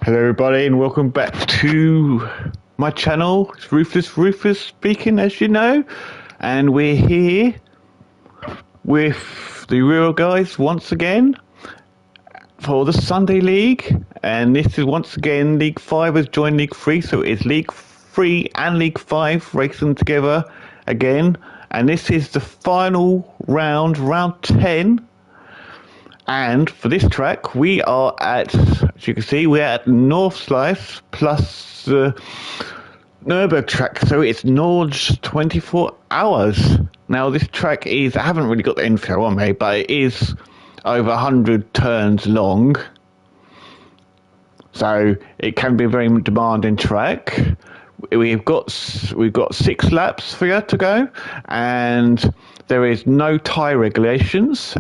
Hello everybody and welcome back to my channel. It's Ruthless speaking, as you know, and we're here with the real guys once again for the Sunday League, and this is once again League 5 has joined League 3, so it's League 3 and League 5 racing together again, and this is the final round, round 10. And for this track, we are at, as you can see, we're at North Slice plus the Nürburgring track, so it's Nord's 24 hours. Now, this track is, I haven't really got the info on me, but it is over 100 turns long. So it can be a very demanding track. We've got 6 laps for you to go, and there is no tyre regulations.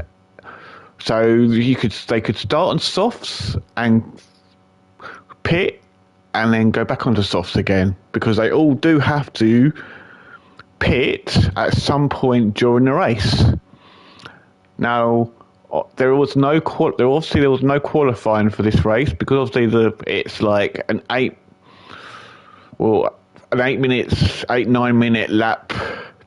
So they could start on softs and pit and then go back onto softs again, because they all do have to pit at some point during the race. Now, there was no qualifying for this race, because obviously it's like an 9-minute lap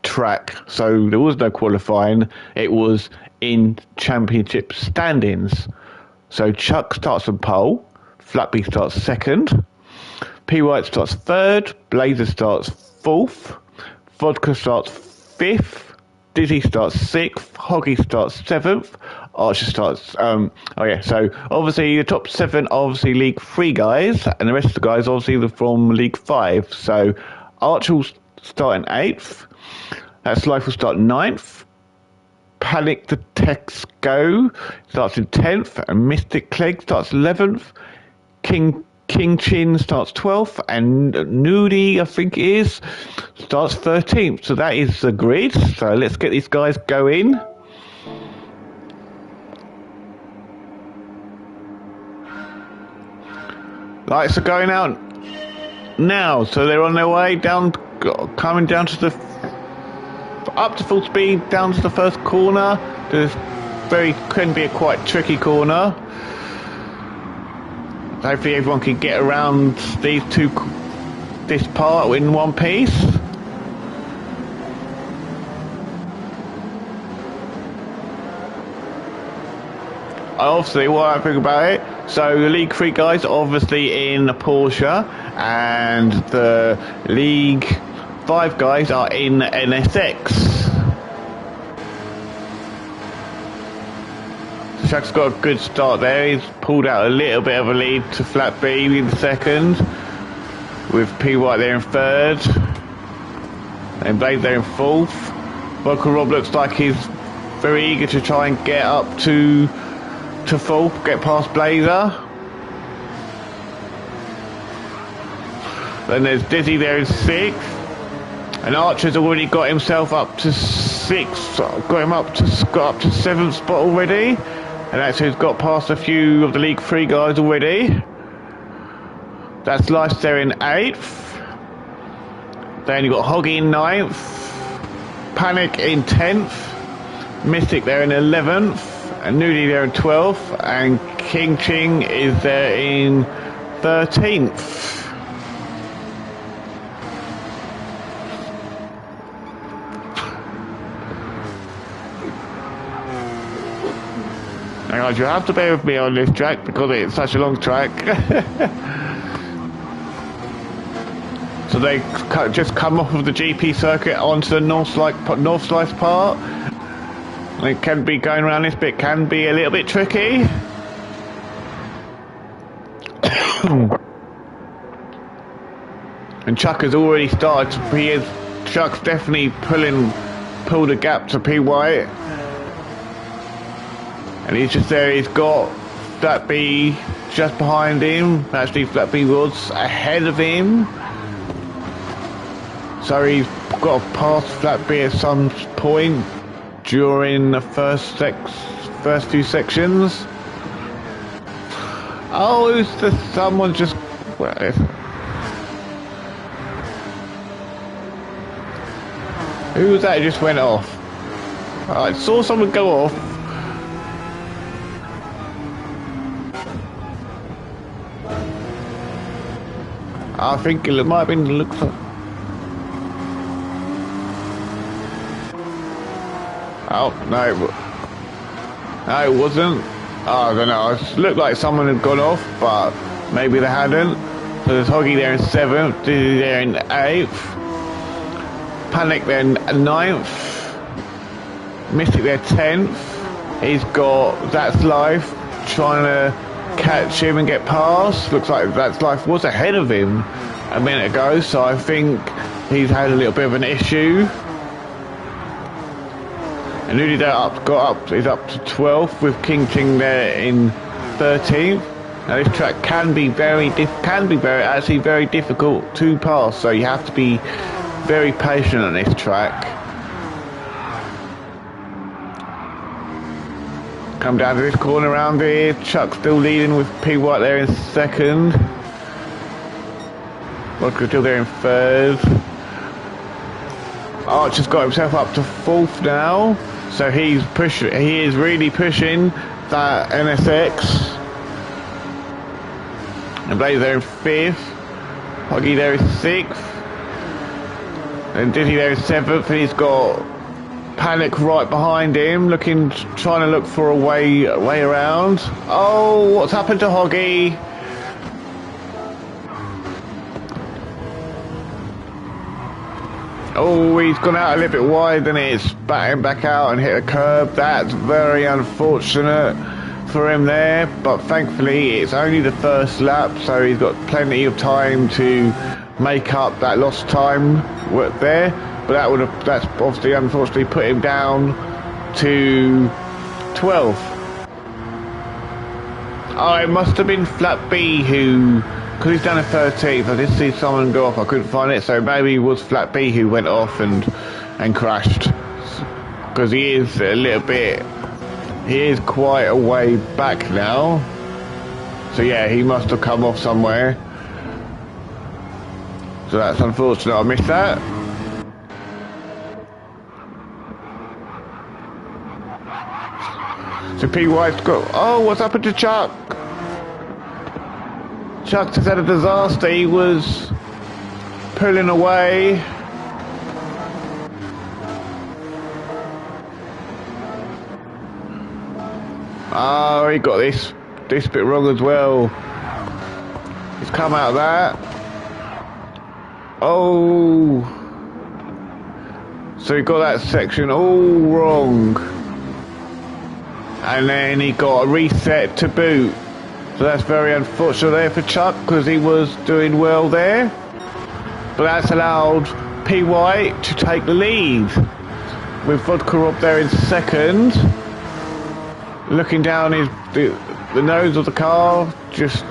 track, so there was no qualifying. It was in championship standings. So Chuck starts on pole, Flatby starts second, P White starts third, Blazer starts fourth, Vodka starts fifth, Dizzy starts sixth, Hoggy starts seventh, Archer starts so obviously the top 7 obviously League 3 guys, and the rest of the guys obviously from League 5. So Archer will start in 8th, Life will start 9th, Panic the Tex Go starts in 10th, and Mystic Clegg starts 11th, King Chin starts 12th, and Nudie, I think it is, starts 13th. So that is the grid. So let's get these guys going. Lights are going out now, so they're on their way down, coming down to up to full speed down to the first corner. Can be a quite tricky corner. Hopefully everyone can get around this part in one piece. Obviously, what I think about it, so the League 3 guys are obviously in a Porsche, and the League 5 guys are in NSX. Chuck's got a good start there. He's pulled out a little bit of a lead to Flat B in second, with P White there in third, and Blaze there in fourth. Vocal Rob looks like he's very eager to try and get up to fourth, get past Blazer. Then there's Dizzy there in 6th. And Archer's already got himself up to 6th, got up to 7th spot already. And actually he's got past a few of the League 3 guys already. That's Life there in 8th. Then you've got Hoggy in 9th. Panic in 10th. Mystic there in 11th. And Nudie there in 12th. And King Ching is there in 13th. You have to bear with me on this track because it's such a long track. So they just come off of the GP circuit onto the North Slice part. It can be going around this bit, can be a little bit tricky. And Chuck has already started. Chuck's definitely pulled a gap to P White. And he's just there, he's got Flat B just behind him. Actually, Flat B was ahead of him. So he's got to pass Flat B at some point during the first few sections. Oh, someone just... Who was that who just went off? I saw someone go off. I think it might have been looks like. Oh no, no, it wasn't. Oh, I don't know. It looked like someone had gone off, but maybe they hadn't. So there's Hoggy there in 7th, Dizzy there in 8th, Panic there in 9th, Mystic there 10th. He's got That's Life trying to catch him and get past. Looks like That's Life was ahead of him a minute ago, so I think he's had a little bit of an issue. And Nudie is up to 12th with King Ting there in 13th. Now this track can be very difficult to pass, so you have to be very patient on this track. Come down to this corner around here. Chuck still leading with P White there in 2nd. Vodka still there in 3rd. Archer's got himself up to 4th now, so he is really pushing that NSX. And Blaze there in 5th, Hoggy there in 6th, and Dizzy there in 7th, and he's got Panic right behind him, trying to look for a way around. Oh, what's happened to Hoggy? Oh, he's gone out a little bit wide and it's batting back out and hit a curb. That's very unfortunate for him there, but thankfully it's only the first lap, so he's got plenty of time to make up that lost time there. But that's obviously unfortunately put him down to 12th. Oh, it must have been Flat B who, because he's down to 13th. I did see someone go off, I couldn't find it, so maybe it was Flat B who went off and crashed, because he is quite a way back now. So yeah, he must have come off somewhere. So that's unfortunate, I missed that. So P White's got, oh, what's happened to Chuck? Chuck just had a disaster, he was pulling away. Oh, he got this bit wrong as well. He's come out of that. Oh. So he got that section all wrong. And then he got a reset to boot. So that's very unfortunate there for Chuck, because he was doing well there. But that's allowed P White to take the lead, with Vodka up there in 2nd. Looking down the nose of the car, just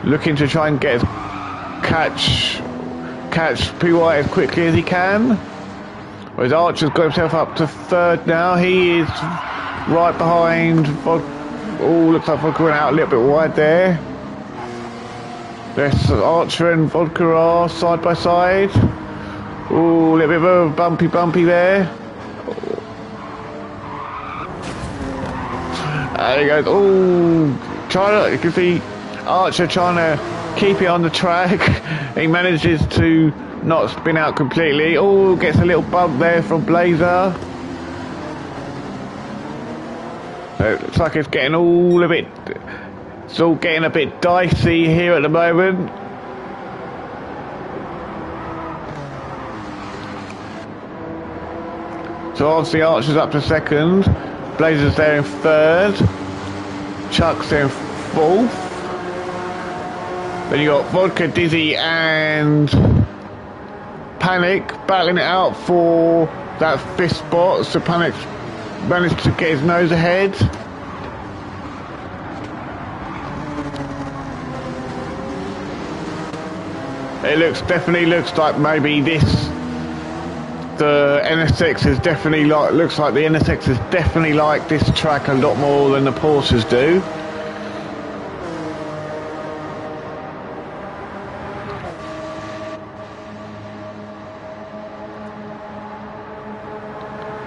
looking to try and catch P White as quickly as he can. Whereas Archer's got himself up to 3rd now. He is right behind Vodka. Oh, looks like Vodka went out a little bit wide there. There's Archer and Vodka are side by side. Oh, a little bit of a bumpy there. There he goes. Oh, you can see Archer trying to keep it on the track. He manages to not spin out completely. Oh, gets a little bump there from Blazer. So it looks like it's getting it's all getting a bit dicey here at the moment. So obviously Archer's up to 2nd, Blazer's there in 3rd, Chuck's there in 4th. Then you got Vodka, Dizzy and Panic battling it out for that 5th spot. So Panic managed to get his nose ahead. It definitely looks like maybe the NSX is definitely looks like the NSX is definitely like this track a lot more than the Porsches do.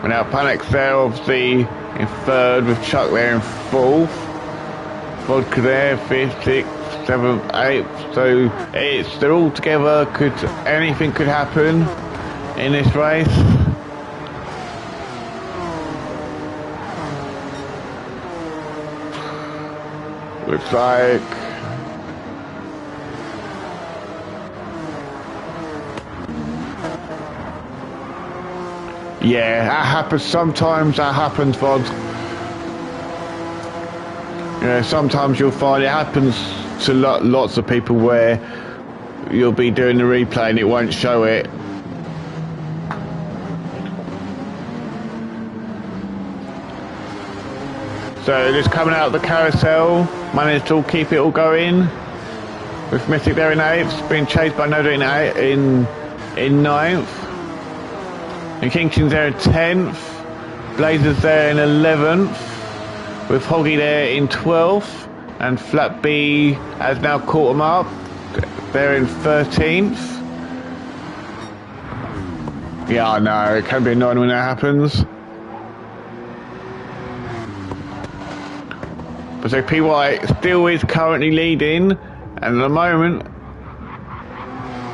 And now Panic's there obviously in 3rd, with Chuck there in 4th. Vodka there, 5th, 6th, 7th, 8th. So they're all together. Anything could happen in this race. Looks like yeah, that happens. Sometimes that happens, Vod. Yeah, sometimes you'll find it happens to lots of people where you'll be doing the replay and it won't show it. So just coming out of the carousel, managed to keep it all going. With Mythic there in 8th, being chased by Noda in 9th. And Kingston's there in 10th. Blazers there in 11th. With Hoggy there in 12th. And Flat B has now caught them up. They're in 13th. Yeah, I know, it can be annoying when that happens. But so PY still is currently leading, and at the moment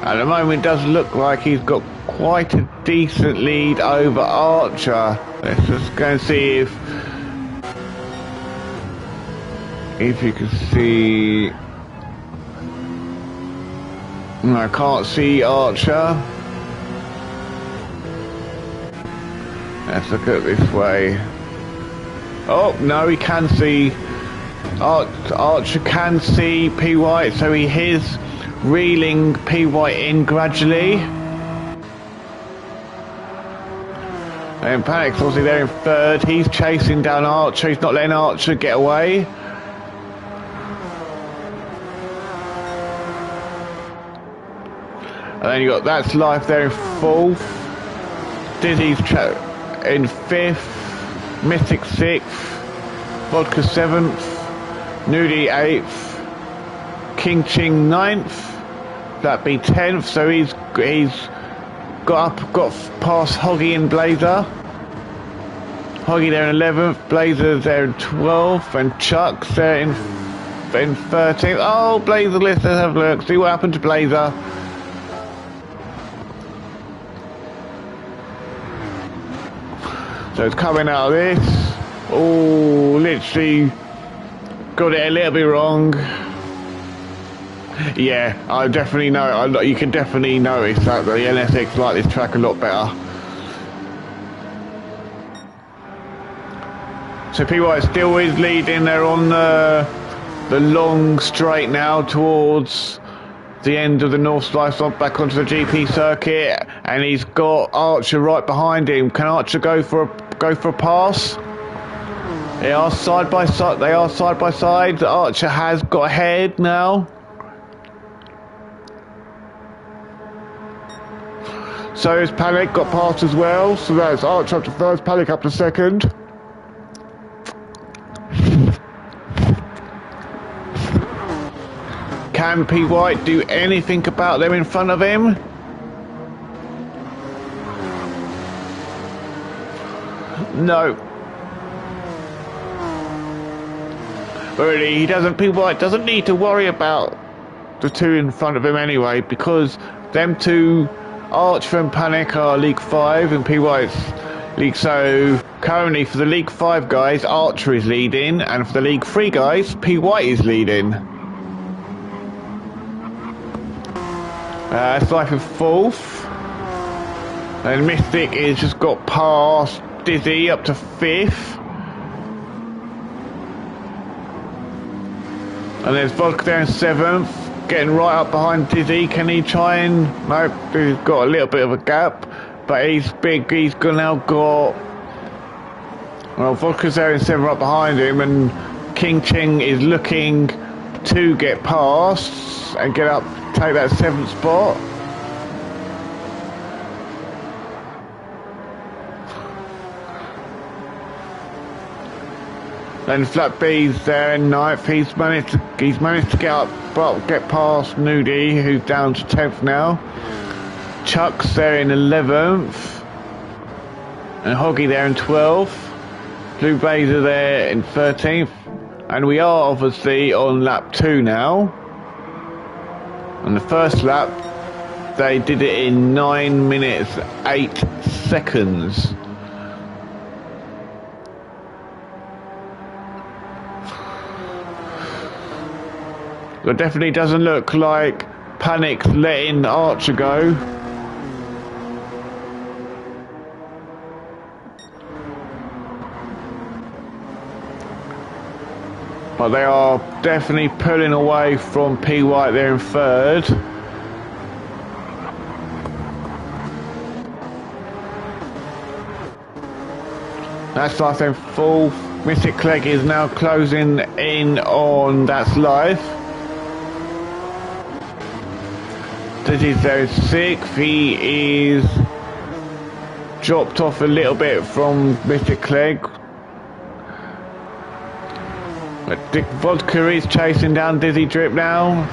it does look like he's got quite a decent lead over Archer. Let's just go and see if you can see. No, I can't see Archer. Let's look at this way. Oh no, he can see. Archer can see PY, so he is reeling PY in gradually. And Panic's obviously there in 3rd. He's chasing down Archer. He's not letting Archer get away. And then you got That's Life there in 4th. Dizzy's in 5th. Mystic 6th. Vodka 7th. Nudie 8th, King Ching 9th, that'd be 10th, so he's got past Hoggy and Blazer. Hoggy there in 11th, Blazer there in 12th, and Chuck's there in 13th. Oh, Blazer, let's have a look, see what happened to Blazer. So it's coming out of this. Oh, literally got it a little bit wrong. Yeah, I definitely know. You can definitely notice that the NSX like this track a lot better. So PY still is leading. They're on the long straight now towards the end of the North Slice, back onto the GP circuit, and he's got Archer right behind him. Can Archer go for a pass? They are side by side. Archer has got ahead now. So is Panic, got past as well. So that's Archer up to 1st, Panic up to 2nd. Can P. White do anything about them in front of him? No. Really, P. White doesn't need to worry about the two in front of him anyway, because them two, Archer and Panic, are League 5 and P. White's League. So currently for the League 5 guys, Archer is leading, and for the League 3 guys, P. White is leading. That's Life in 4th. And Mystic is just got past Dizzy up to 5th. And there's Vodka there in 7th, getting right up behind Dizzy. Can he try and... Nope, he's got a little bit of a gap, but he's big. He's now got... Well, Vodka's there in 7th right behind him, and King Ching is looking to get past and get up, take that 7th spot. Then Flat B's there in 9th. He's managed to get up, well, get past Nudie, who's down to 10th now. Chuck's there in 11th, and Hoggy there in 12th. Blue Blazer there in 13th, and we are obviously on lap 2 now. On the first lap, they did it in 9 minutes 8 seconds. It definitely doesn't look like Panic's letting Archer go. But they are definitely pulling away from P. White there in third. That's life in fourth. Mystic Clegg is now closing in on That's Life. Dizzy's there in sixth. He is dropped off a little bit from Mystic Clegg. Dick Vodka is chasing down Dizzy Drip now.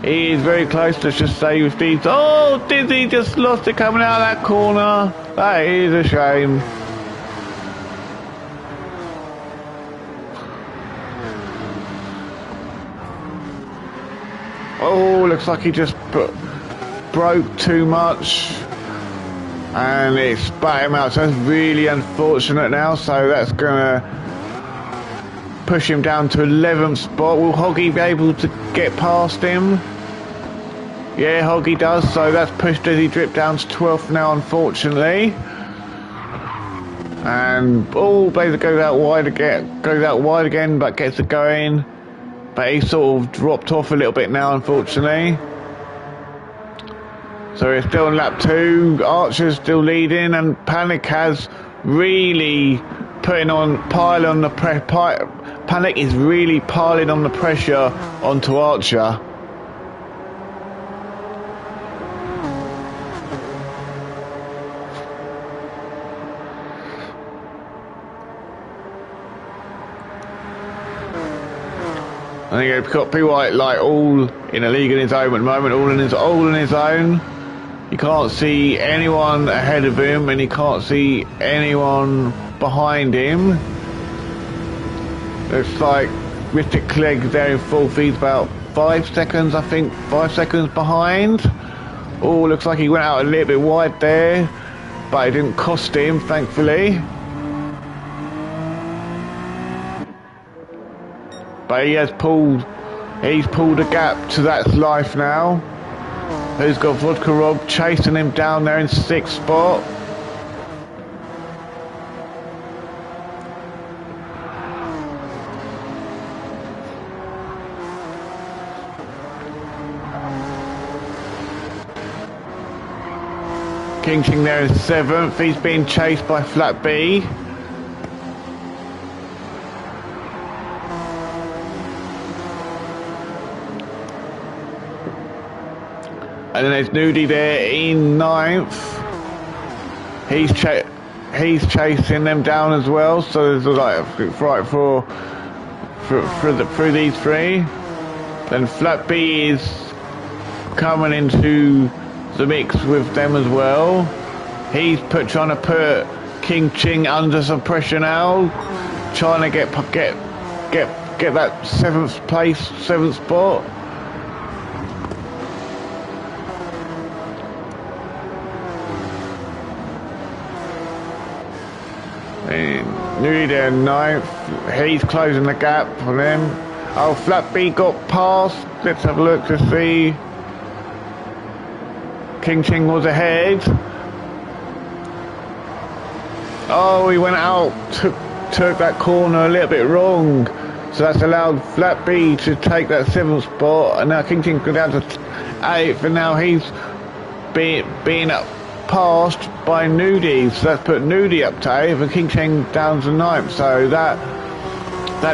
He is very close to just save these. Oh, Dizzy just lost it coming out of that corner. That is a shame. Oh, looks like he just broke too much. And it spat him out. So that's really unfortunate now. So that's going to push him down to 11th spot. Will Hoggy be able to get past him? Yeah, Hoggy does. So that's pushed Dizzy Drip down to 12th now, unfortunately. And Blazer goes out wide again, but gets it going. But he sort of dropped off a little bit now, unfortunately. So it's still in lap 2. Archer's still leading, and Panic has really Panic is really piling on the pressure onto Archer. I think you've got P. White like all in a league in his own at the moment, all in his own. You can't see anyone ahead of him, and you can't see anyone behind him. Looks like Mystic Clegg there in fourth. He's about 5 seconds, I think, 5 seconds behind. Oh, looks like he went out a little bit wide there, but it didn't cost him, thankfully. But he's pulled a gap to That's Life now. Who's got Vodka Rob chasing him down there in 6th spot. King Ching there in 7th. He's being chased by Flat B. And then there's Nudie there in 9th. He's chasing them down as well. So there's like right through these three. Then Flat B is coming into the mix with them as well. He's trying to put King Ching under some pressure now, trying to get that 7th spot. Newly there 9th. He's closing the gap for them. Oh, Flat B got past. Let's have a look to see. King Ching was ahead. Oh, he went out, took that corner a little bit wrong. So that's allowed Flat B to take that 7th spot. And now King Ching go down to 8th. And now he's being passed by Nudie. So that's put Nudie up to 8th and King Ching down to 9th. So that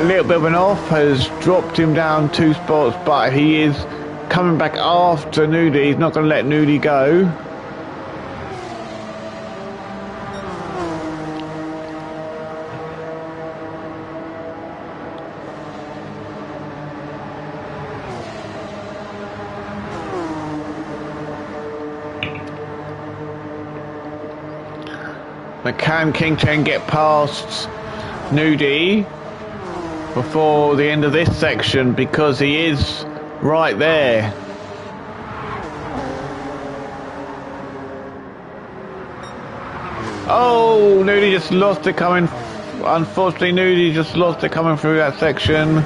little bit of an off has dropped him down 2 spots. But he is coming back after Nudie. He's not going to let Nudie go. But can King Ching get past Nudie before the end of this section, because he is right there. Oh, Nudie just lost it coming. Unfortunately, Nudie just lost it coming through that section.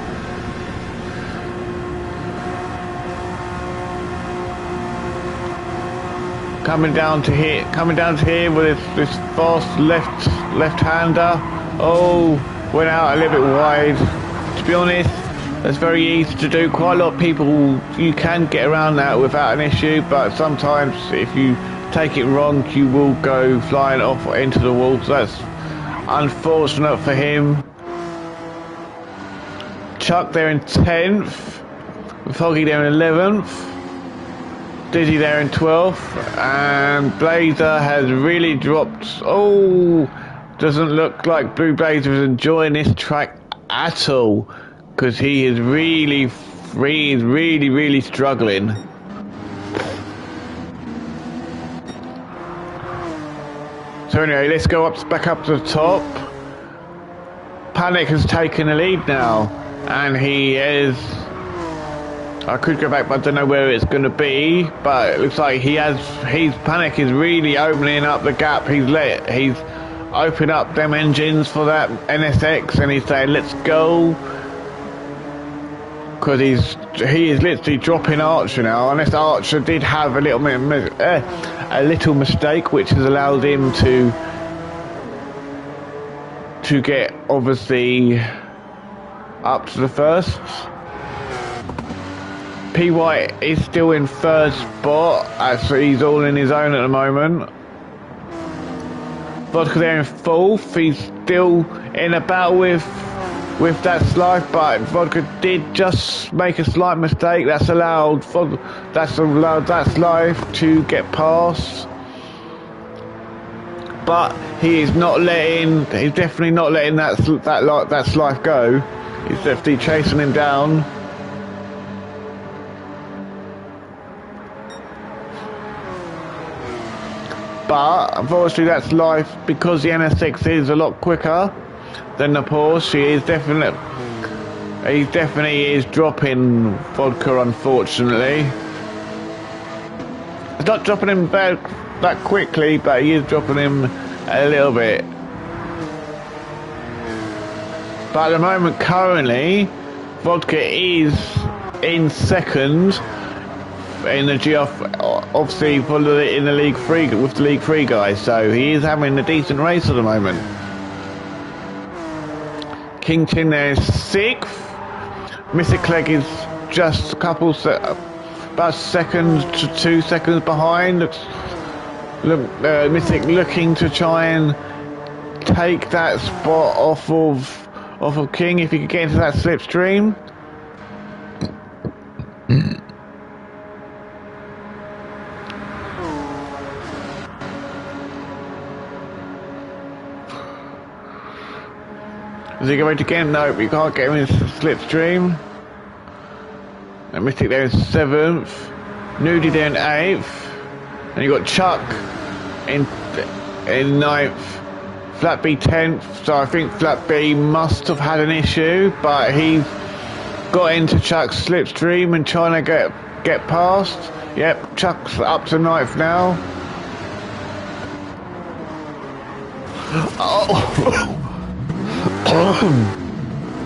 Coming down to here with this fast left-hander. Oh, went out a little bit wide. To be honest, that's very easy to do. Quite a lot of people, you can get around that without an issue, but sometimes if you take it wrong, you will go flying off into the wall. So that's unfortunate for him. Chuck there in 10th, Foggy there in 11th. Dizzy there in 12th, and Blazer has really dropped. Oh, doesn't look like Blue Blazer is enjoying this track at all, because he is really struggling. So anyway, let's go back up to the top. Panic has taken the lead now, and he is. I could go back, but I don't know where it's going to be. But it looks like his Panic is really opening up the gap. He's opened up them engines for that NSX, and he's saying, "Let's go," because he is literally dropping Archer now. Unless Archer did have a little mistake, which has allowed him to get obviously up to the first. P. White is still in third spot, so he's all in his own at the moment. Vodka there in fourth, he's still in a battle with that Slife, but Vodka did just make a slight mistake. That's allowed that Slife to get past. But he's definitely not letting that Slife go. He's definitely chasing him down. But unfortunately, that's life, because the NS6 is a lot quicker than the Porsche. He definitely is dropping Vodka, unfortunately. It's not dropping him that quickly, but he is dropping him a little bit. But at the moment, currently, Vodka is in second in the obviously in the League 3 with the League 3 guys, so he is having a decent race at the moment. King Tim there is 6th. Mr. Clegg is just a couple about seconds to 2 seconds behind. Mystic looking to try and take that spot off of King if he could get into that slipstream. Is he going to get him? Nope, you can't get him into the slipstream. And Mystic there in 7th. Nudie there in 8th. And you got Chuck in 9th. Flat B 10th. So I think Flat B must have had an issue, but he's got into Chuck's slipstream and trying to get past. Yep, Chuck's up to 9th now. Oh.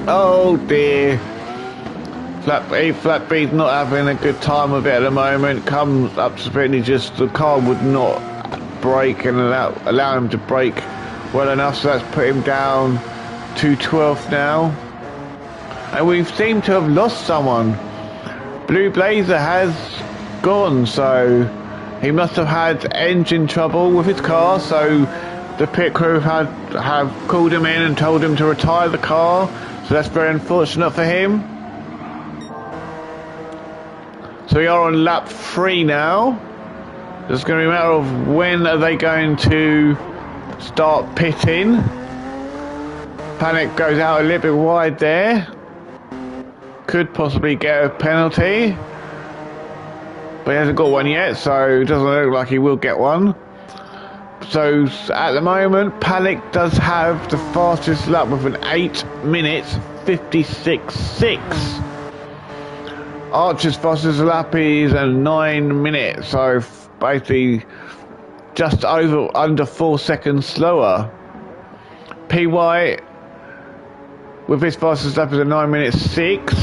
Oh dear. Flat B's not having a good time of it at the moment. Comes up to speed, the car would not brake and allow him to brake well enough, so that's put him down to 12th now. And we seem to have lost someone. Blue Blazer has gone, so he must have had engine trouble with his car, so the pit crew have called him in and told him to retire the car, so that's very unfortunate for him. So we are on lap 3 now. It's going to be a matter of when are they going to start pitting. Panic goes out a little bit wide there. Could possibly get a penalty, but he hasn't got one yet, so it doesn't look like he will get one. So at the moment, Panic does have the fastest lap with an 8 minutes 56.6. Archers versus Lappies and 9 minutes, so basically just under 4 seconds slower. PY with his fastest lap is a 9 minutes 6.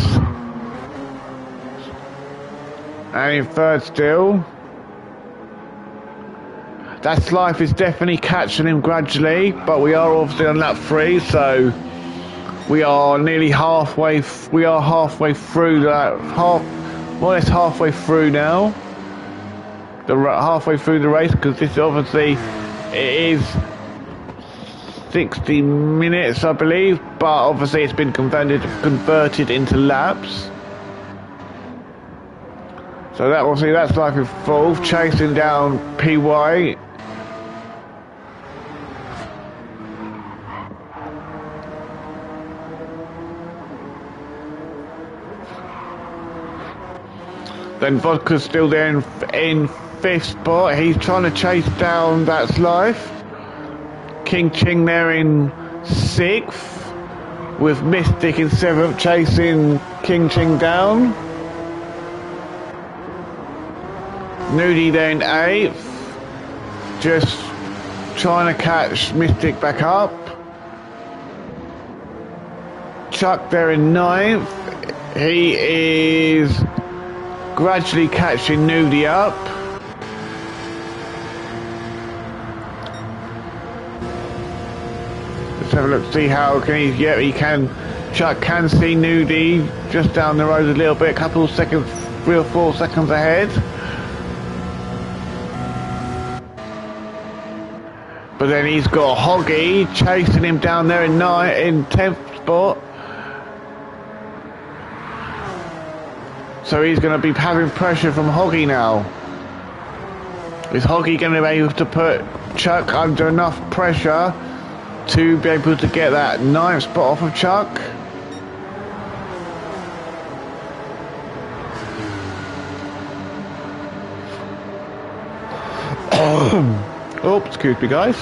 And in third still. That's Life is definitely catching him gradually, but we are obviously on lap 3, so we are nearly halfway. We are halfway through that, more or less halfway through now. Halfway through the race, because this obviously it is 60 minutes, I believe, but obviously it's been converted into laps. So that obviously that's Life in fourth, chasing down PY. Then Vodka's still there in fifth spot. He's trying to chase down That's Life. King Ching there in sixth, with Mystic in seventh, chasing King Ching down. Nudie there in eighth, just trying to catch Mystic back up. Chuck there in ninth. He is gradually catching Nudie up. Let's have a look, see how can he, yeah, he can, Chuck can see Nudie just down the road a little bit, a couple of seconds, 3 or 4 seconds ahead. But then he's got Hoggy chasing him down there in 10th spot. So he's going to be having pressure from Hoggy now. Is Hoggy going to be able to put Chuck under enough pressure to be able to get that 9th spot off of Chuck? Oh, excuse me, guys.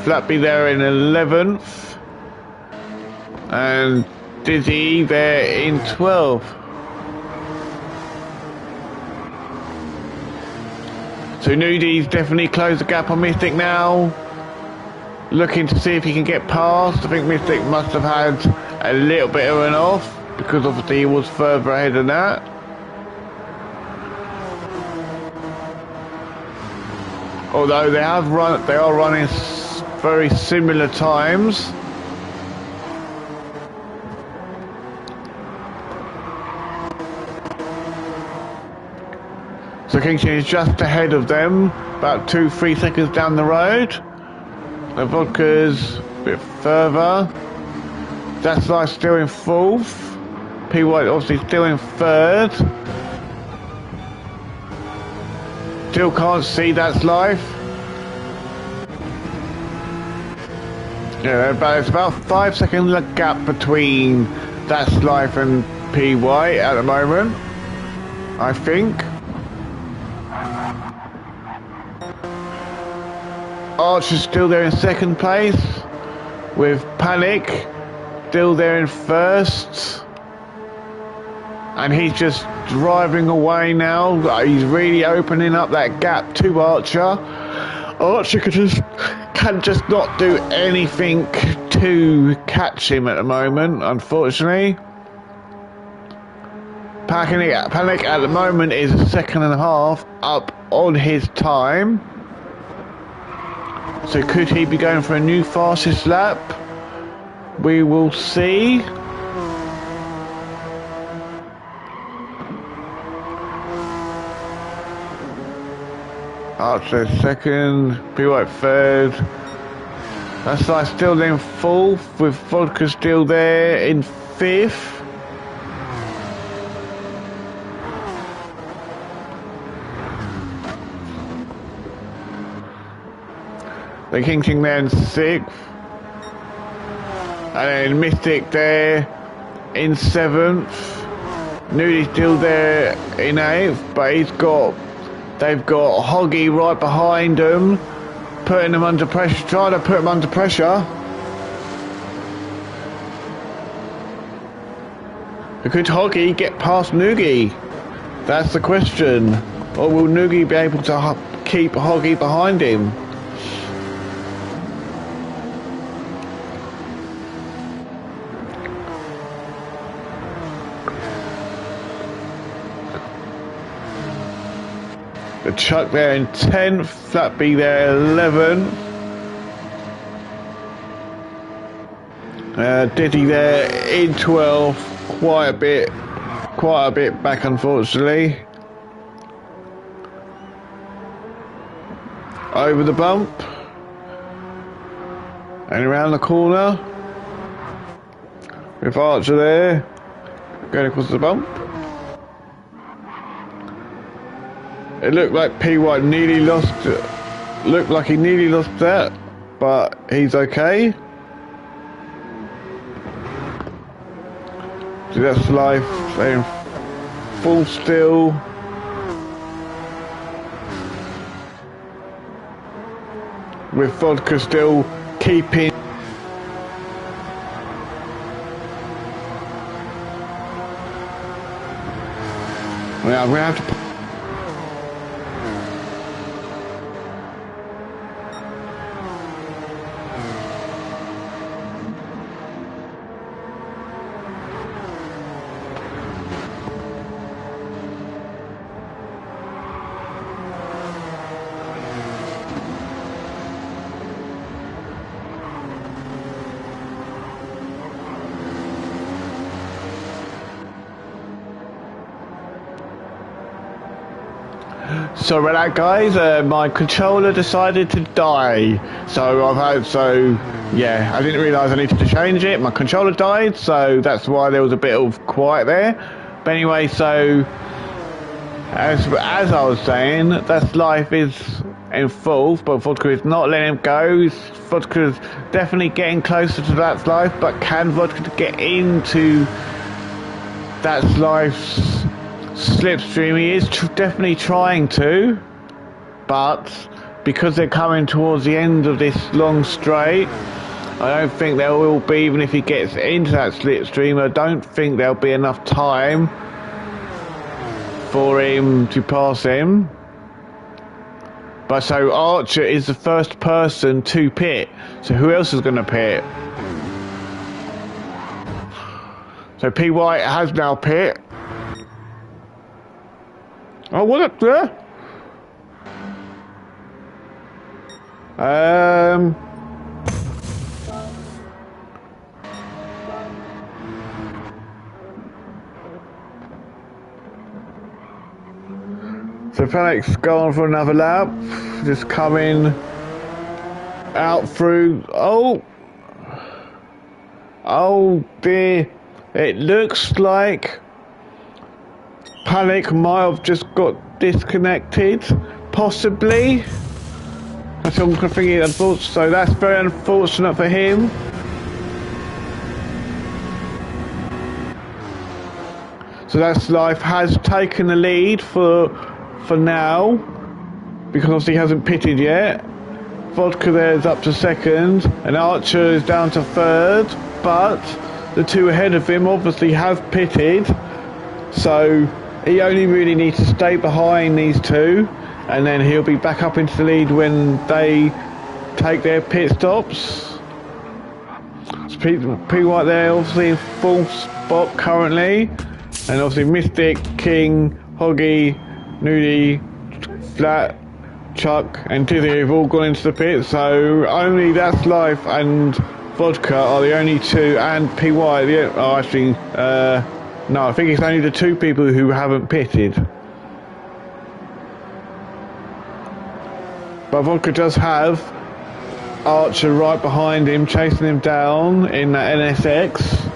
Flatby there in 11th. And Dizzy there in 12th. So Nudie's definitely closed the gap on Mystic now. Looking to see if he can get past. I think Mystic must have had a little bit of an off, because obviously he was further ahead than that. Although they are running very similar times. So King Ching is just ahead of them, about 2-3 seconds down the road. The Vodka's a bit further. That's Life still in fourth. P White obviously still in third. Still can't see That's Life. Yeah, but it's about 5 second gap between That's Life and PY at the moment, I think. Archer's still there in second place, with Panic still there in first. And he's just driving away now. He's really opening up that gap to Archer. Archer can just not do anything to catch him at the moment, unfortunately. Panic at the moment is a second and a half up on his time. So could he be going for a new fastest lap? We will see. Archer second, P White third. That's like still in fourth, with Vodka still there in fifth. The King King there in sixth. And then Mystic there in seventh. Nudie's still there in eighth, but they've got Hoggy right behind them, putting them under pressure, trying to put them under pressure. Could Hoggy get past Noogie? That's the question. Or will Noogie be able to keep Hoggy behind him? The Chuck there in 10th, Flatby there 11th. Diddy there in 12th, quite a bit back unfortunately. Over the bump and around the corner with Archer there going across the bump. It looked like P White nearly lost that, but he's okay. So that's life staying full still. With Vodka still keeping. Yeah, we have to. Sorry about that, guys. My controller decided to die, yeah, I didn't realise I needed to change it. My controller died, so that's why there was a bit of quiet there. But anyway, so as I was saying, that's life is in fourth, but Vodka is not letting him go. Vodka is definitely getting closer to That's Life, but can Vodka get into That's Life's slipstream? He is definitely trying to, but because they're coming towards the end of this long straight, I don't think there will be, even if he gets into that slipstream, I don't think there'll be enough time for him to pass him. But so Archer is the first person to pit, so who else is going to pit? So P White has now pit. Oh, what up there? So Fenix's gone for another lap, just coming out through. Oh dear, it looks like Panic might have just got disconnected, possibly. That's what I'm thinking, so that's very unfortunate for him. So That's Life has taken the lead for now, because obviously he hasn't pitted yet. Vodka there is up to second, and Archer is down to third, but the two ahead of him obviously have pitted, so he only really needs to stay behind these two, and then he'll be back up into the lead when they take their pit stops. So P White there obviously in full spot currently, and obviously Mystic, King, Hoggy, Nudie, Flat, Chuck and Dizzy have all gone into the pit, so only That's Life and Vodka are the only two, and P White, no, I think it's only the two people who haven't pitted. But Vodka does have Archer right behind him, chasing him down in that NSX.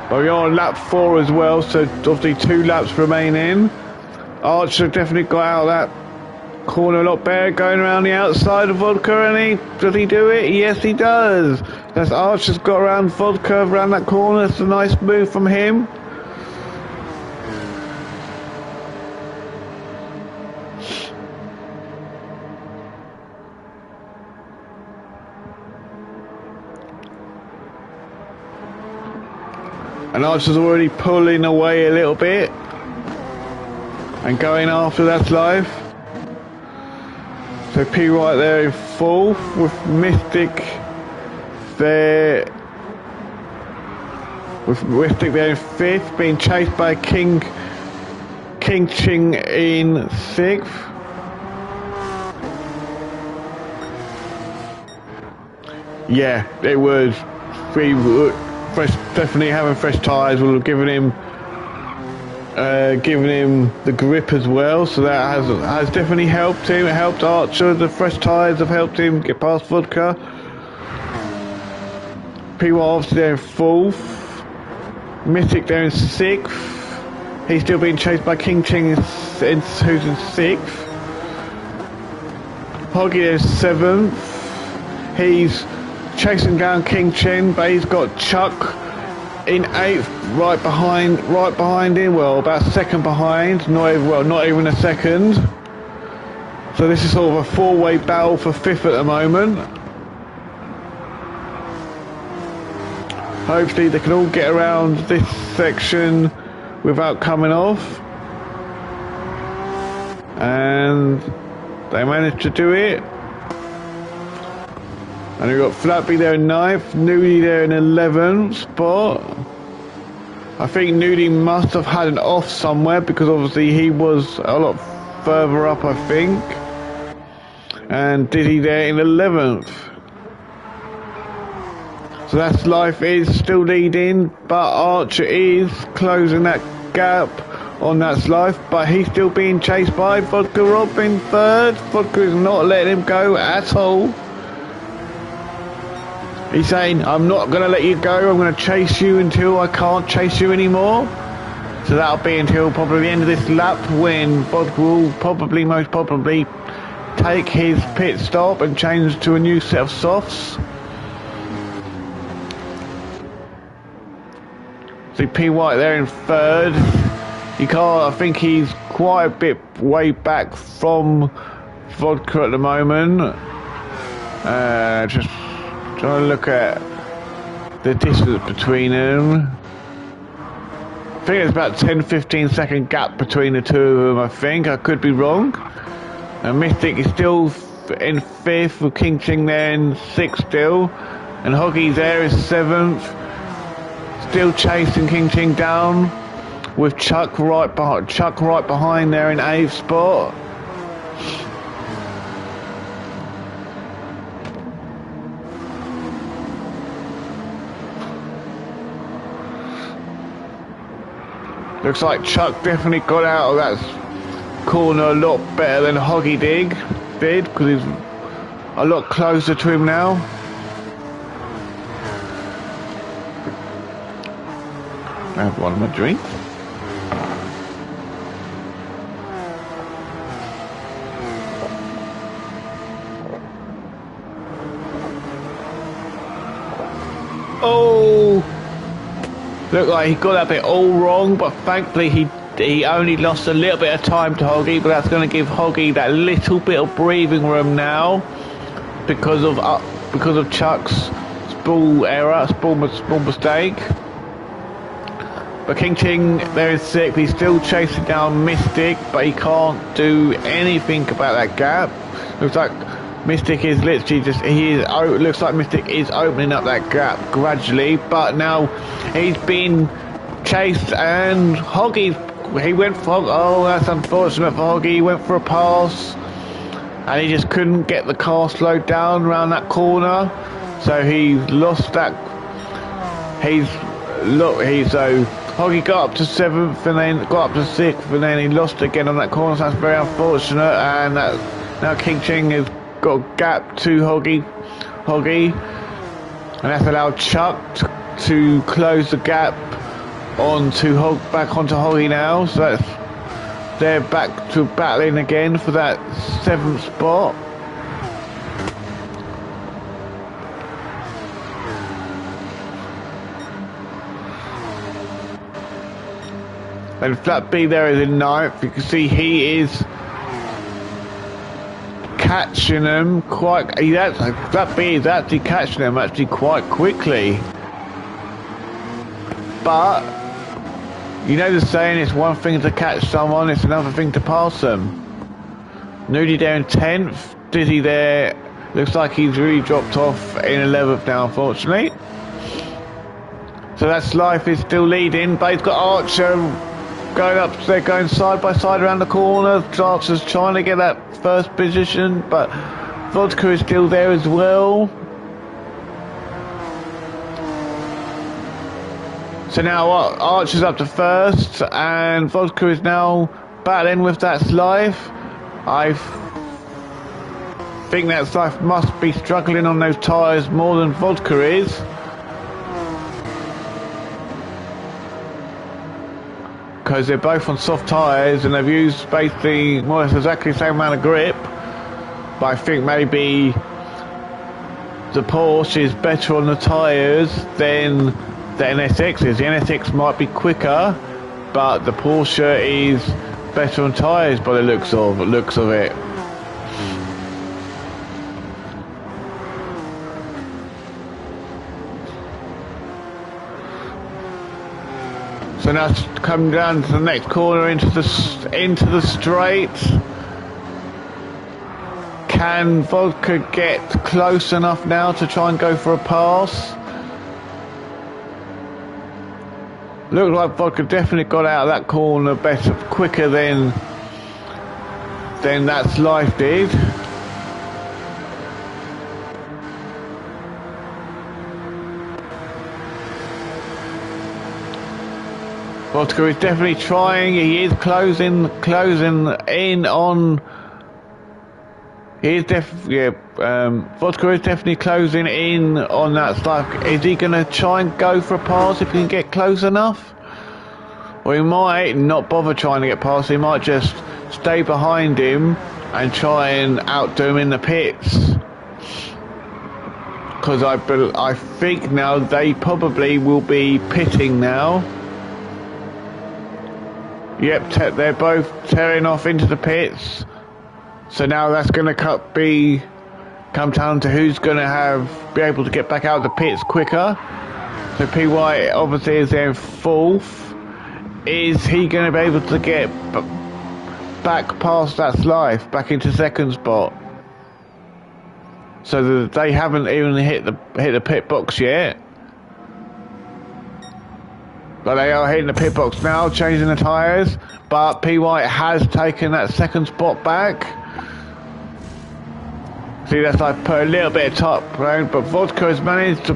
But we're on lap 4 as well, so obviously 2 laps remaining. Archer definitely got out of that corner a lot better, going around the outside of Vodka, and does he do it? Yes, he does. That's Archer's got around Vodka, around that corner. It's a nice move from him. And Archer's already pulling away a little bit and going after that life. So P right there in fourth with Mystic there. With Mystic there in fifth, being chased by King Ching in sixth. Yeah, it was. Definitely having fresh tyres will have given him the grip as well, so that has definitely helped him. It helped Archer. The fresh tyres have helped him get past Vodka. P1 obviously there in fourth. Mythic there in sixth. He's still being chased by King Ching who's in sixth. Hoggy there in seventh. He's chasing down King Ching, but he's got Chuck in eighth, right behind him. Well, about second behind. Not even a second. So this is sort of a four-way battle for fifth at the moment. Hopefully they can all get around this section without coming off, and they managed to do it. And we've got Flappy there in 9th, Nudie there in 11th spot. I think Nudie must have had an off somewhere because obviously he was a lot further up, I think. And Diddy there in 11th. So that's Life is still leading, but Archer is closing that gap on That's Life, but he's still being chased by Vodka Rob in 3rd. Vodka is not letting him go at all. He's saying, I'm not going to let you go, I'm going to chase you until I can't chase you anymore. So that'll be until probably the end of this lap, when Vodka will most probably take his pit stop and change to a new set of softs. See P White there in 3rd. He can't, I think he's quite a bit way back from Vodka at the moment. Just trying to look at the distance between them. I think there's about 10-15 second gap between the two of them, I think. I could be wrong. And Mystic is still in 5th, with King Ching there in 6th still. And Hoggy's there is 7th. Still chasing King Ching down, with Chuck right behind there in 8th spot. Looks like Chuck definitely got out of that corner a lot better than Hoggy did, because he's a lot closer to him now. I have one of my drinks. Oh! Looked like he got that bit all wrong, but thankfully he only lost a little bit of time to Hoggy, but that's going to give Hoggy that little bit of breathing room now because of Chuck's small mistake. But King Ching there is 6th. He's still chasing down Mystic, but he can't do anything about that gap. Looks like Mystic is literally just, looks like Mystic is opening up that gap gradually, but now he's been chased, and he went for, oh, that's unfortunate for Hoggy. He went for a pass and he just couldn't get the car slowed down around that corner, so he lost that. So Hoggy got up to 7th and then got up to 6th, and then he lost again on that corner, so that's very unfortunate. And now King Ching has got a gap to Hoggy, and that's allowed Chuck to close the gap back onto Hoggy now. So they're back to battling again for that 7th spot. And Flat B there is in 9th. You can see he is catching them Flat B is actually catching them quite quickly. but you know the saying, it's one thing to catch someone, it's another thing to pass them. Nudie there in 10th, Dizzy there, looks like he's really dropped off in 11th now, unfortunately. So that's Life is still leading, but he's got Archer going up, they're going side by side around the corner. Archer's trying to get that first position, but Vodka is still there as well. So now Archer's up to first, and Vodka is now battling with That's Life. I think That's Life must be struggling on those tyres more than Vodka is. Because they're both on soft tyres and they've used basically more or less exactly the same amount of grip. But I think maybe the Porsche is better on the tyres than the NSX is. The NSX might be quicker, but the Porsche is better on tyres by the looks of it. So now it's coming down to the next corner into the straight. Can Vodka get close enough now to try and go for a pass? Looks like Vodka definitely got out of that corner better, quicker than That's Life did. Vodka is definitely trying. He is closing in on. He is Vodka is definitely closing in on That's Life. Is he going to try and go for a pass if he can get close enough? Or he might not bother trying to get past. He might just stay behind him and try and outdo him in the pits. Because I think now they probably will be pitting now. Yep, they're both tearing off into the pits. So now that's going to come down to who's going to be able to get back out of the pits quicker. So P. White obviously is there in 4th. Is he going to be able to get back past That's Life, back into 2nd spot? So they haven't even hit the pit box yet. But they are hitting the pit box now, changing the tyres. But P. White has taken that 2nd spot back. See, that's like put a little bit of top round, but Vodka has managed to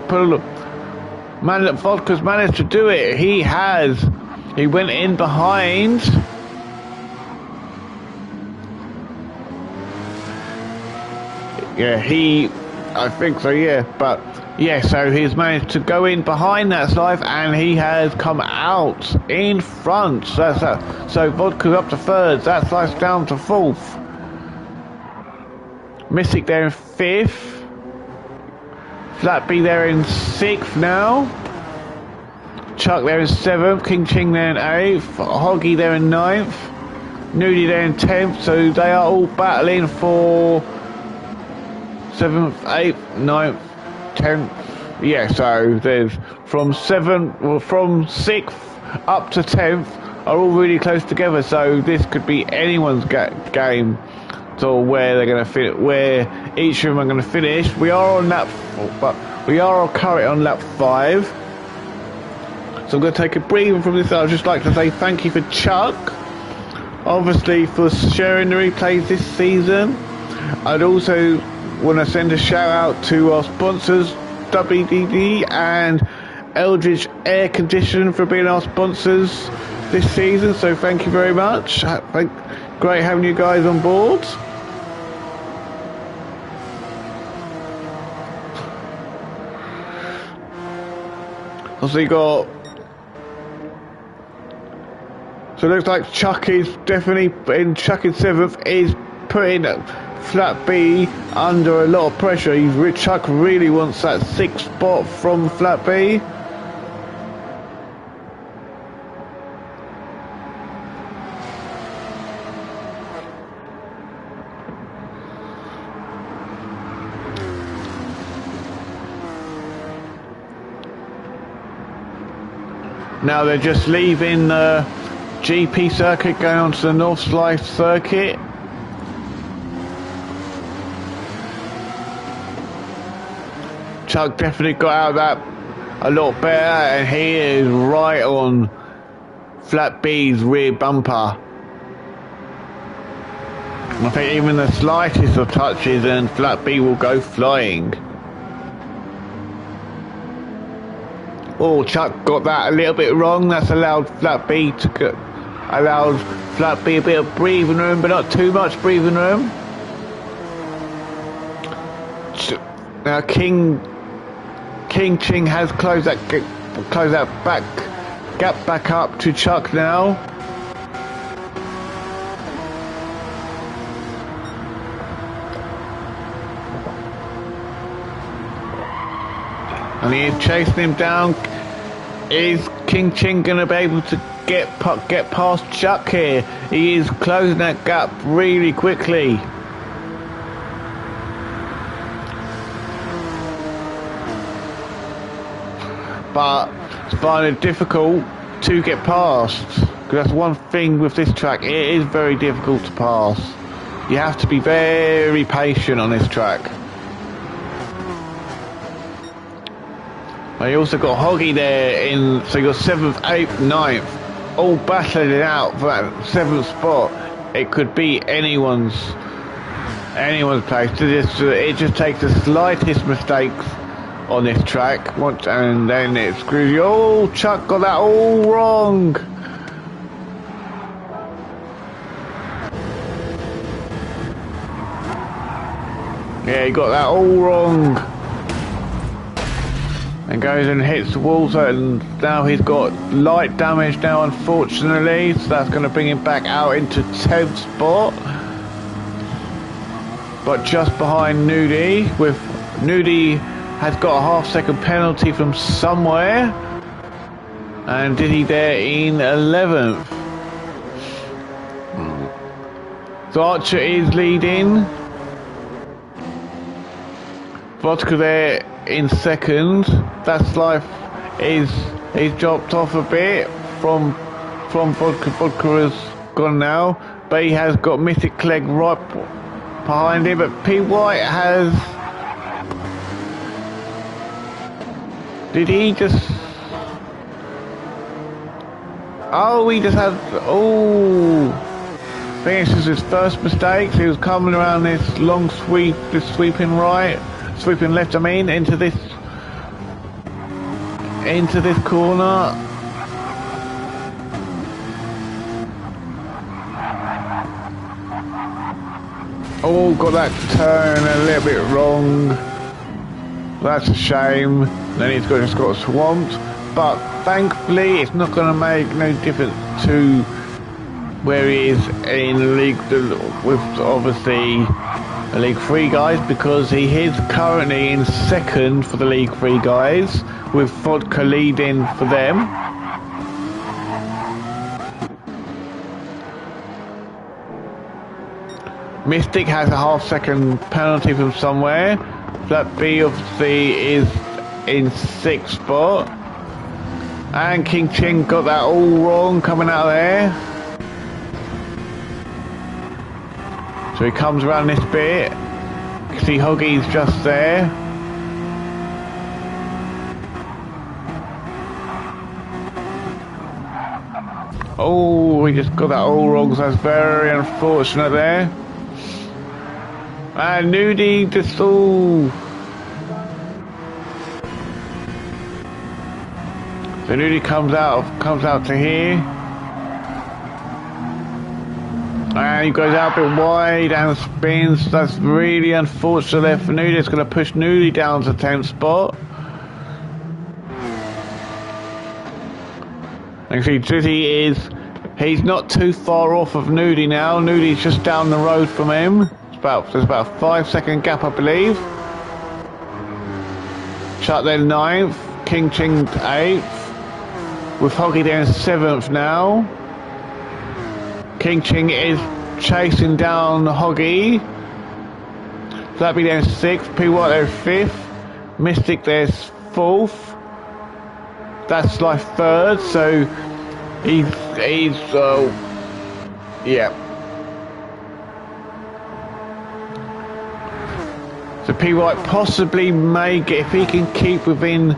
Vodka's managed to do it. He went in behind. Yeah, I think so, yeah, but yeah, so he's managed to go in behind That's Life, and he has come out in front. So Vodka's up to 3rd, That's Life's down to 4th. Mystic there in 5th. Flat B there in 6th now. Chuck there in 7th. King Ching there in 8th. Hoggy there in 9th. Nudie there in 10th. So they are all battling for 7th, 8th, 9th, 10th. Yeah, so there's from 6th up to 10th are all really close together. So this could be anyone's game. So where they're going to fit, where each of them are going to finish. We are currently on lap 5. So I'm going to take a breather from this. I'd just like to say thank you for Chuck, obviously, for sharing the replays this season. I'd also want to send a shout out to our sponsors, WDD and Eldridge Air Conditioning, for being our sponsors this season. So thank you very much. Great having you guys on board. Also you got, so it looks like Chuck is definitely Chuck in 7th is putting Flat B under a lot of pressure. Chuck really wants that 6th spot from Flat B. Now they're just leaving the GP circuit, going on to the North Slice circuit. Chuck definitely got out of that a lot better, and he is right on Flat B's rear bumper. I think even the slightest of touches and Flat B will go flying. Oh, Chuck got that a little bit wrong. That's allowed Flat B to get, allowed Flat B a bit of breathing room, but not too much breathing room. Now King Ching has closed that gap back up to Chuck now. And he is chasing him down. Is King Ching going to be able to get past Chuck here? He is closing that gap really quickly. But it's finding it difficult to get past. Because that's one thing with this track. It is very difficult to pass. You have to be very patient on this track. You also got Hoggy there in, so you got 7th, 8th, 9th, all battling it out for that 7th spot. It could be anyone's place. It just takes the slightest mistakes on this track, and then it screws you. Oh, Chuck got that all wrong. Yeah, he got that all wrong. And goes and hits the walls, and now he's got light damage now, unfortunately, so that's going to bring him back out into 10th spot. But just behind Nudie, with Nudie has got a half-second penalty from somewhere, and did he there in 11th. So Archer is leading. Vodka there in second. That's life is dropped off a bit from Vodka. Vodka has gone now, but he has got Mythic Clegg right behind him. But P White has, did he just, oh, he just had, oh, I think this is his first mistake. He was coming around this long sweep, this sweeping right, sweeping left, I mean, into this corner. Oh, got that turn a little bit wrong. That's a shame. Then he's just got swamped. But thankfully, it's not going to make no difference to where he is in League, with obviously the League 3 guys, because he is currently in second for the League 3 guys, with Vodka leading for them. Mystic has a half-second penalty from somewhere. Flat B obviously is in 6th spot. And King Ching got that all wrong coming out of there. So he comes around this bit. You can see Hoggy's just there. Oh, he just got that all wrong, so that's very unfortunate there. And Nudie just all. So Nudie comes out to here. And he goes out a bit wide and spins. That's really unfortunate there for Nudie. It's going to push Nudie down to 10th spot. And you see Drizzy he's not too far off of Nudie now. Nudie's just down the road from him. There's about a 5-second gap, I believe. Chuck then 9th. King Ching 8th. With Hoggy there in 7th now. King Ching is chasing down Hoggy. Flappy there 6th. P White there 5th. Mystic there's 4th. That's like third, so he's yeah. So P. White possibly may get, if he can keep within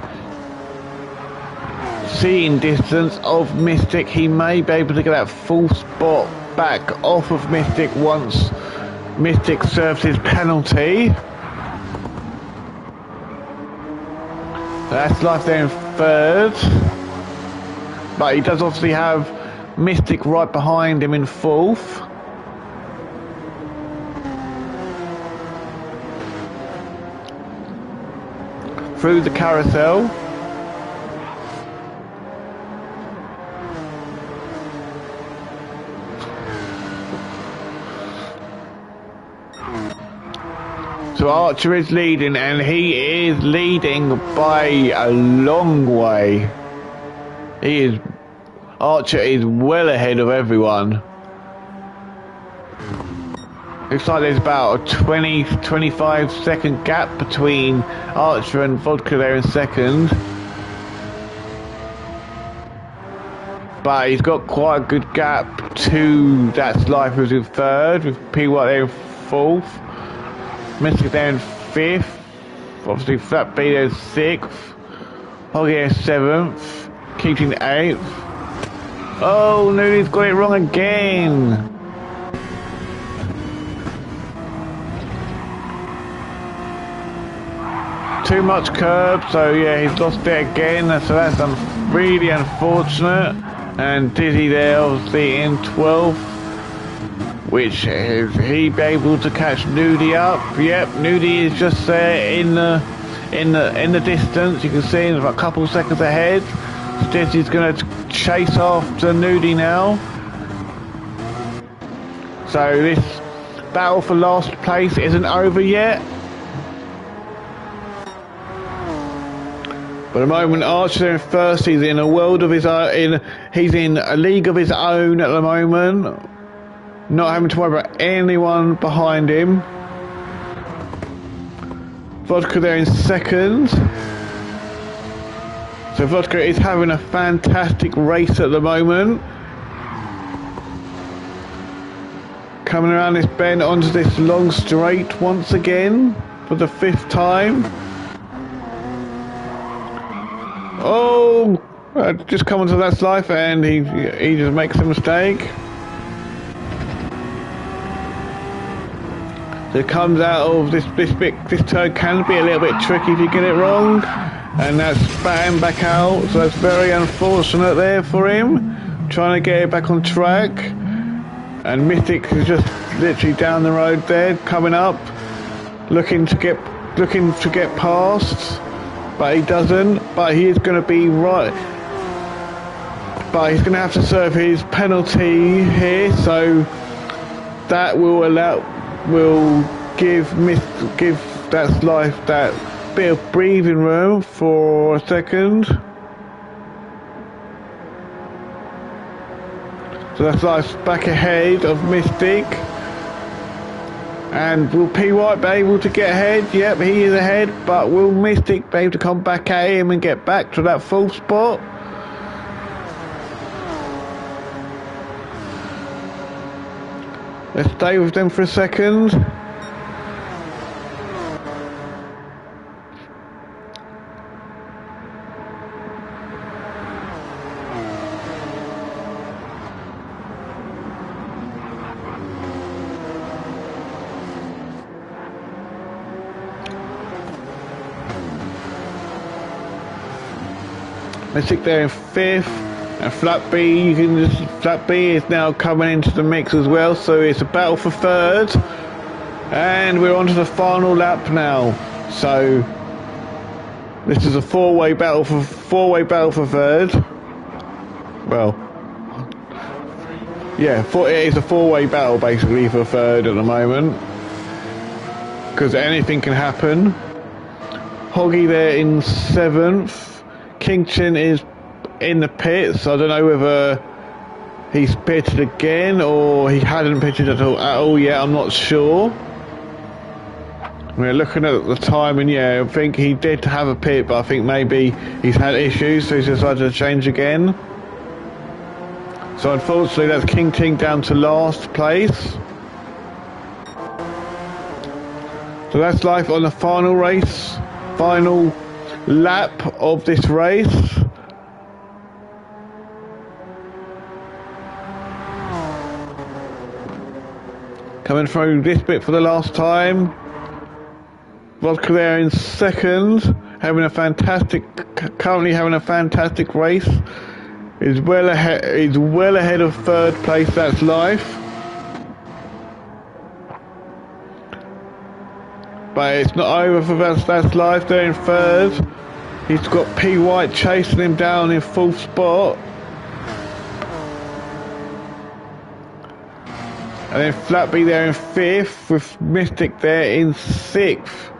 seeing distance of Mystic, he may be able to get that full spot back off of Mystic once Mystic serves his penalty. That's life there in third, but he does obviously have Mystic right behind him in fourth. Through the carousel. So Archer is leading, and he is leading by a long way. Archer is well ahead of everyone. Looks like there's about a 20-25 second gap between Archer and Vodka there in second. But he's got quite a good gap to That's Life, who's in third, with P. White there in fourth. Mystic there in fifth. Obviously Flat B there in sixth. Hoggy there in seventh. Keating eighth. Oh, Nudi's got it wrong again. Too much curb, so yeah, he's lost it again, so that's really unfortunate. And Dizzy there obviously in 12th, which is he be able to catch Nudie up. Yep, Nudie is just there in the distance. You can see he's a couple seconds ahead. Dizzy's going to chase after Nudie now. So this battle for last place isn't over yet. But at the moment, Archer in first. He's in a world of his own. He's in a league of his own at the moment. Not having to worry about anyone behind him. Vodka there in second. So Vodka is having a fantastic race at the moment. Coming around this bend onto this long straight once again for the 5th time. Oh, just come onto That's Life, and he just makes a mistake. So it comes out of this turn can be a little bit tricky if you get it wrong, and that's spat back out. So that's very unfortunate there for him, trying to get it back on track. And Mythic is just literally down the road there, coming up, looking to get past. But he doesn't, but he is going to be right. But he's going to have to serve his penalty here, so that will give That's Life that bit of breathing room for a second. So That's Life's back ahead of Mystic. And will P. White be able to get ahead? Yep, he is ahead, but will Mystic be able to come back at him and get back to that full spot? Let's stay with them for a second. Mystic there in 5th, and Flat B is now coming into the mix as well, so it's a battle for 3rd, and we're on to the final lap now. So this is a four-way battle for 3rd. Well, yeah, it is a four-way battle basically for 3rd at the moment, because anything can happen. Hoggy there in 7th. King Chin is in the pits. I don't know whether he's pitted again or he hadn't pitted at all yet. I'm not sure. We're looking at the time, and yeah, I think he did have a pit, but I think maybe he's had issues, so he's decided to change again. So unfortunately, that's King Ting down to last place. So that's life on the final race, final lap of this race. Coming through this bit for the last time. Vodka there in second, currently having a fantastic race. Is well ahead of third place. That's life, but it's not over for that's life. There in third, he's got P White chasing him down in fourth spot, and then Flatby there in fifth with Mystic there in sixth.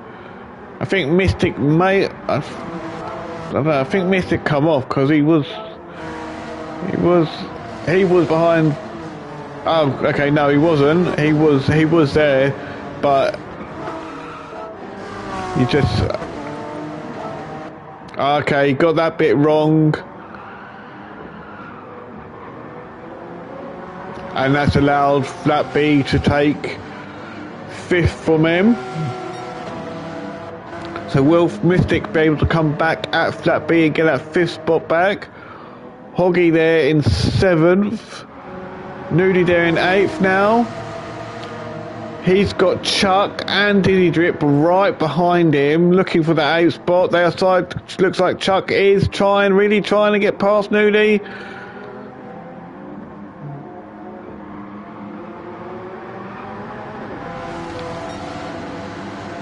I think Mystic may. I don't know. I think Mystic come off because he was behind. Oh, okay. No, he wasn't. He was there, but you just. Okay, got that bit wrong, and that's allowed Flat B to take fifth from him. So will Mystic be able to come back at Flat B and get that fifth spot back? Hoggy there in seventh. Nudie there in eighth now. He's got Chuck and Diddy Drip right behind him, looking for that eighth spot. They are side. Looks like Chuck is really trying to get past Nudie.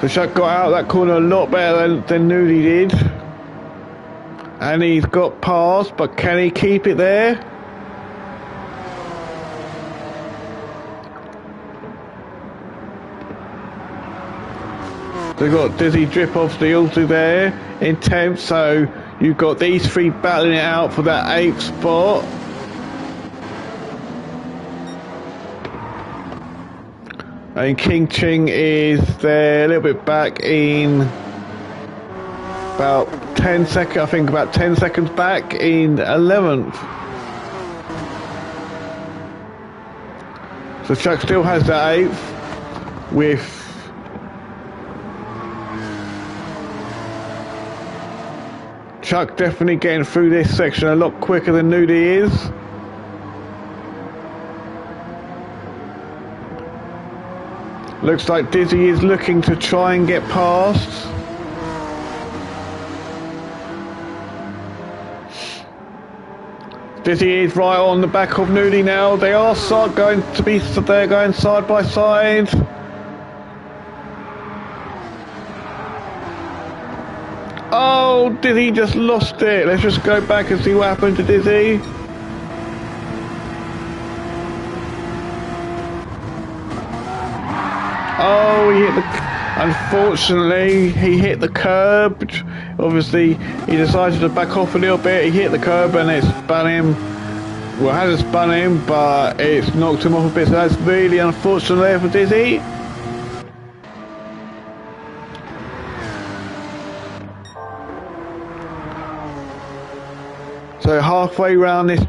So Chuck got out that corner a lot better than Nudie did. And he's got past, but can he keep it there? They've got Dizzy Drip obviously also there in 10th, so you've got these three battling it out for that 8th spot. And King Ching is there a little bit back in about 10 seconds, I think about 10 seconds back in 11th. So Chuck still has that 8th with Chuck definitely getting through this section a lot quicker than Nudie is. Looks like Dizzy is looking to try and get past. Dizzy is right on the back of Nudie now. They are going side by side. Oh, Dizzy just lost it. Let's just go back and see what happened to Dizzy. Oh, unfortunately, he hit the curb. Obviously, he decided to back off a little bit. He hit the curb and it spun him. Well, it hasn't spun him, but it's knocked him off a bit. So that's really unfortunate there for Dizzy. So halfway around this,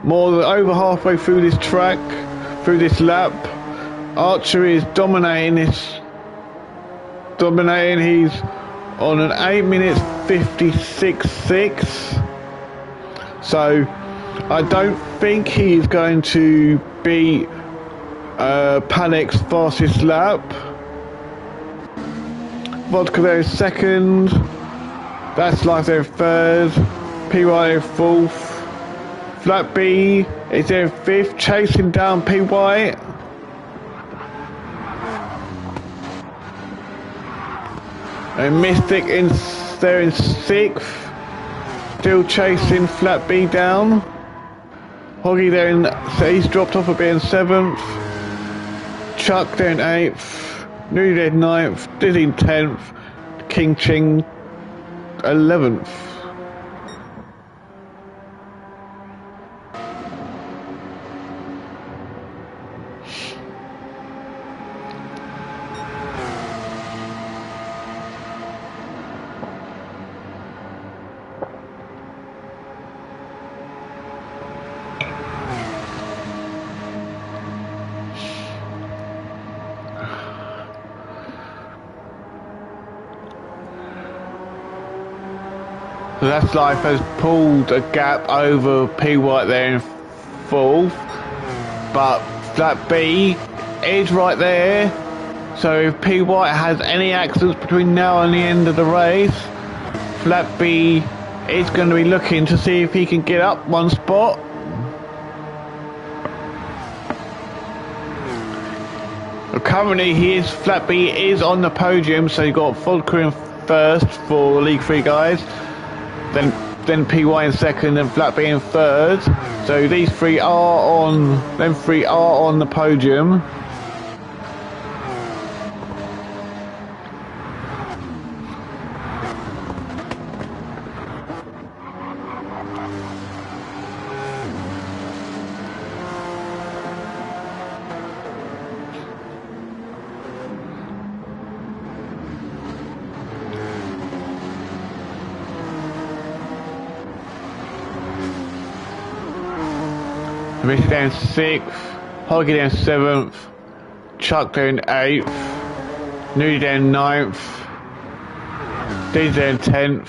more than over halfway through this track, through this lap, Archer is dominating this. He's on an 8 minutes 56.6. So I don't think he's going to beat Panic's fastest lap. Vodka there is second. That's Life there third. PY there fourth. Flat B is there fifth, chasing down PY. And Mystic there in sixth, still chasing Flat B down. Hoggy there so he's dropped off a bit in seventh. Chuck there in eighth. Nudie there in ninth. Dizzy in 10th. King Ching 11th. That's Life has pulled a gap over P White there in fourth, but Flat B is right there. So if P White has any accidents between now and the end of the race, Flat B is going to be looking to see if he can get up one spot. Currently, Flat B is on the podium, so you've got Vodka in first for League 3 guys, then PY in second, and Flat B in third. So these three are on the podium. Rich down 6th, Hoggy down 7th, Chuck down 8th, Nudie down 9th, Dean down 10th,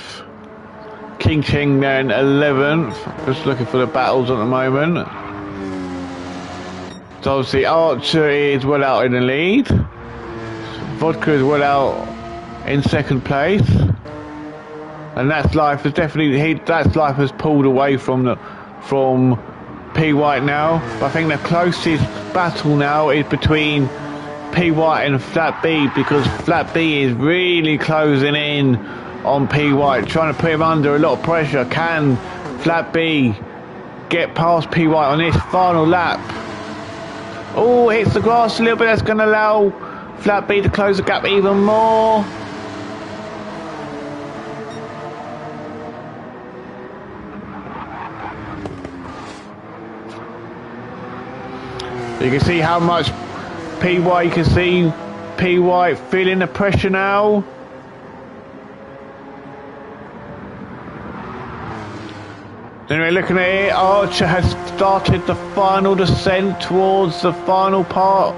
King Ching down 11th. Just looking for the battles at the moment. So obviously Archer is well out in the lead, Vodka is well out in second place, and That's Life is definitely That's Life has pulled away from P White now, but I think the closest battle now is between P White and Flat B, because Flat B is really closing in on P White, trying to put him under a lot of pressure. Can Flat B get past P White on this final lap? Oh, hits the grass a little bit. That's going to allow Flat B to close the gap even more. You can see how much you can see P White feeling the pressure now. Anyway, looking at it, Archer has started the final descent towards the final part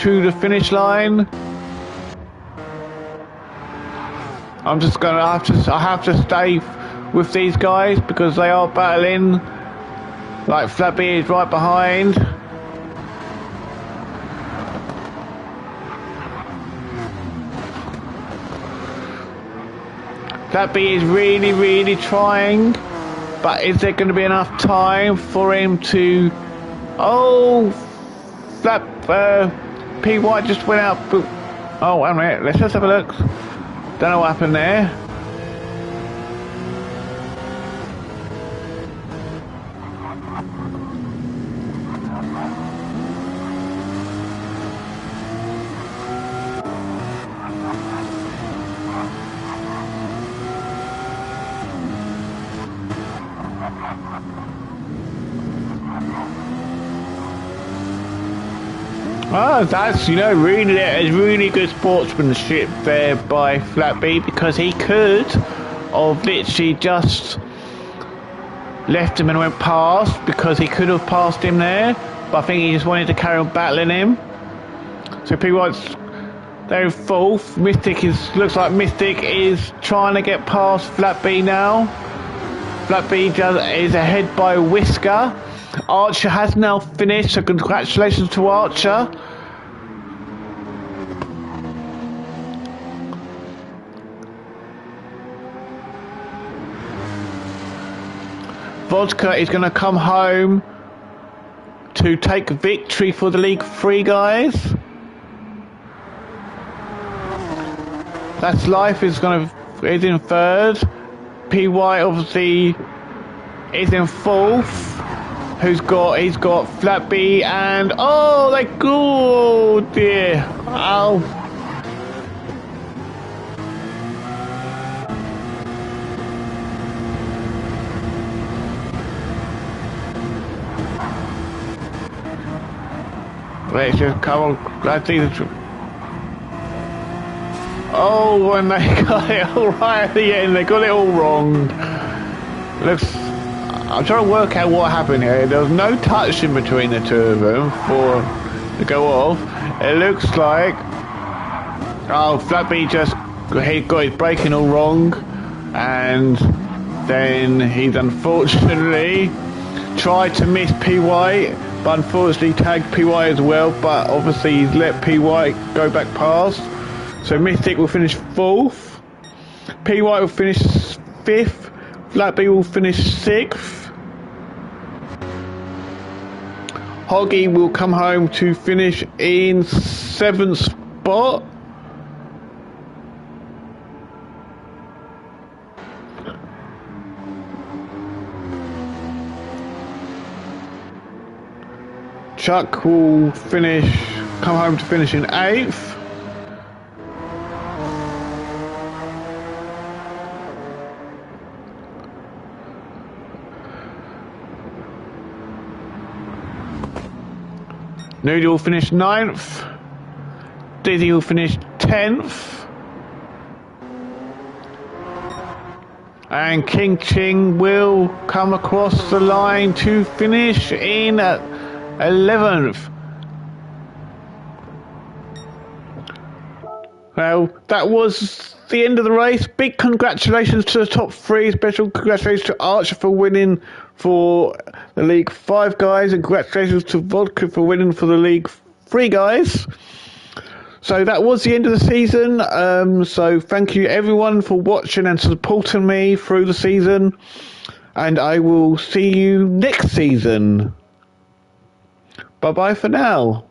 to the finish line. I have to stay with these guys because they are battling. Like Flat B is right behind. Flat B is really trying, but is there going to be enough time for him to... Oh, P White just went out. Oh, wait a minute, let's just have a look. Don't know what happened there. Oh, that's, really good sportsmanship there by Flat B, because he could have literally just left him and went past, because he could have passed him there, but I think he just wanted to carry on battling him. So P White's there in fourth. Looks like Mystic is trying to get past Flat B now. Flat B is ahead by Whisker. Archer has now finished, so congratulations to Archer. Vodka is going to come home to take victory for the League 3 guys. That's Life is in third. P White obviously is in fourth. He's got Flat B and oh dear. Ow. Let's just come on. Let's see the. Oh, when they got it all right at the end, they got it all wrong. I'm trying to work out what happened here. There was no touch in between the two of them to go off. It looks like Flat B he got his braking all wrong, and Then he's unfortunately tried to miss PY, but unfortunately tagged PY as well, but obviously he's let PY go back past. So Mystic will finish 4th, PY will finish 5th, Flatby will finish 6th. Hoggy will come home to finish in 7th spot. Chuck will come home to finish in 8th. Noodle will finish 9th. Dizzy will finish 10th. And King Ching will come across the line to finish in 11th. Well, that was the end of the race. Big congratulations to the top 3. Special congratulations to Archer for winning for the League 5 guys, and congratulations to Vodka for winning for the League 3 guys. So that was the end of the season. So thank you everyone for watching and supporting me through the season, and I will see you next season. Bye bye for now.